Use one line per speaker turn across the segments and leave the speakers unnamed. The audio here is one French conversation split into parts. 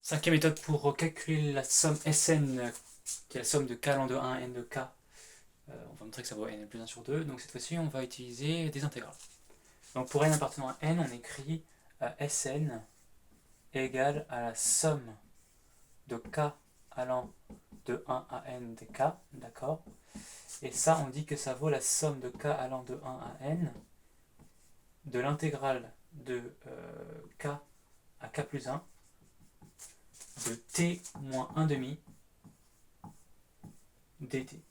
Cinquième méthode pour calculer la somme Sn, qui est la somme de k allant de 1 à n de k. On va montrer que ça vaut n plus 1 sur 2. Donc cette fois-ci, on va utiliser des intégrales. Donc pour n appartenant à n, on écrit Sn égale à la somme de k allant de 1 à n de k, d'accord? Et ça, on dit que ça vaut la somme de k allant de 1 à n de l'intégrale de k à k plus 1 de t moins 1 demi dt.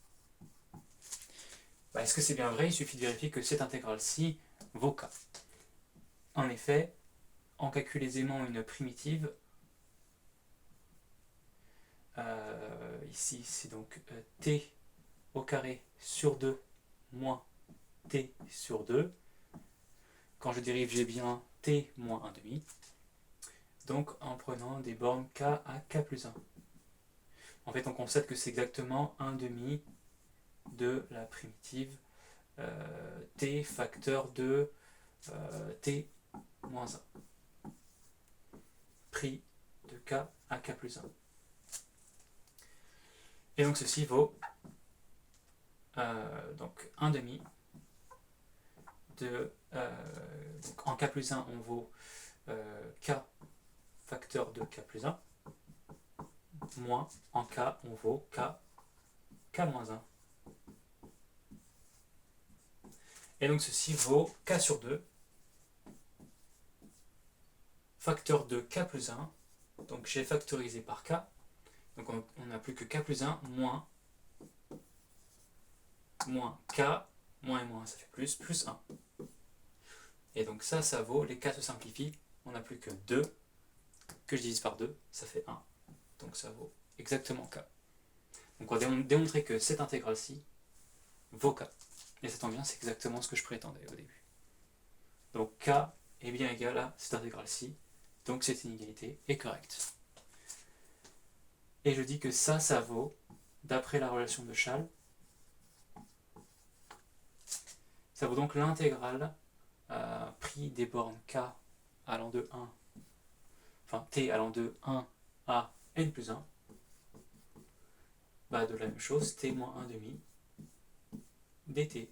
Est-ce que c'est bien vrai? Il suffit de vérifier que cette intégrale-ci vaut k. En effet, on calcule aisément une primitive. Ici, c'est donc t au carré sur 2 moins t sur 2. Quand je dérive, j'ai bien t moins 1 demi. Donc en prenant des bornes k à k plus 1. En fait, on constate que c'est exactement 1 demi de la primitive t facteur de t moins 1. Pris de k à k plus 1. Et donc ceci vaut donc 1 demi de... donc en k plus 1, on vaut k facteur de k plus 1, moins en k, on vaut k moins 1. Et donc ceci vaut k sur 2, facteur de k plus 1, donc j'ai factorisé par k, donc on n'a plus que k plus 1 moins k, moins et moins, ça fait plus 1. Et donc ça vaut, les k se simplifient, on n'a plus que 2, que je divise par 2, ça fait 1. Donc ça vaut exactement k. Donc on va démontrer que cette intégrale-ci vaut k. Et ça tombe bien, c'est exactement ce que je prétendais au début. Donc k est bien égal à cette intégrale-ci, donc cette inégalité est correcte. Et je dis que ça vaut, d'après la relation de Chasles, ça vaut donc l'intégrale pris des bornes k allant de 1, enfin t allant de 1 à n plus 1, de la même chose, t moins 1 demi dt.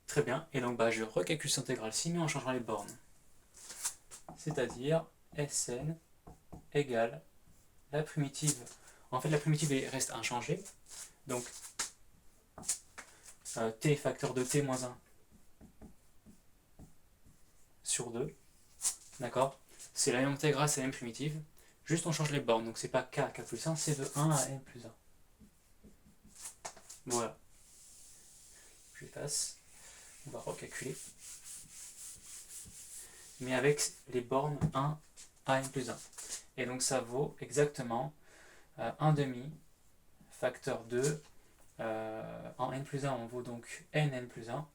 Très bien, et donc je recalcule cette intégrale-ci, mais en changeant les bornes. C'est-à-dire Sn égale la primitive. En fait, la primitive reste inchangée, donc t facteur de t moins 1 sur 2, d'accord? C'est la même intégrale, c'est la même primitive, juste on change les bornes, donc c'est pas k plus 1, c'est de 1 à n plus 1. Voilà. Je passe. On va recalculer. Mais avec les bornes 1 à n plus 1. Et donc ça vaut exactement 1 demi facteur 2. En n plus 1, on vaut donc n plus 1.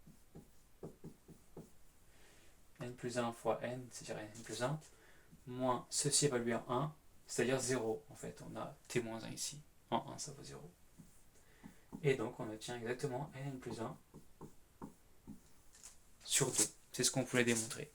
n plus 1 fois n, c'est-à-dire n plus 1, moins ceci évalué en 1, c'est-à-dire 0. En fait, on a t moins 1 ici. En 1, ça vaut 0. Et donc, on obtient exactement n plus 1 sur 2. C'est ce qu'on voulait démontrer.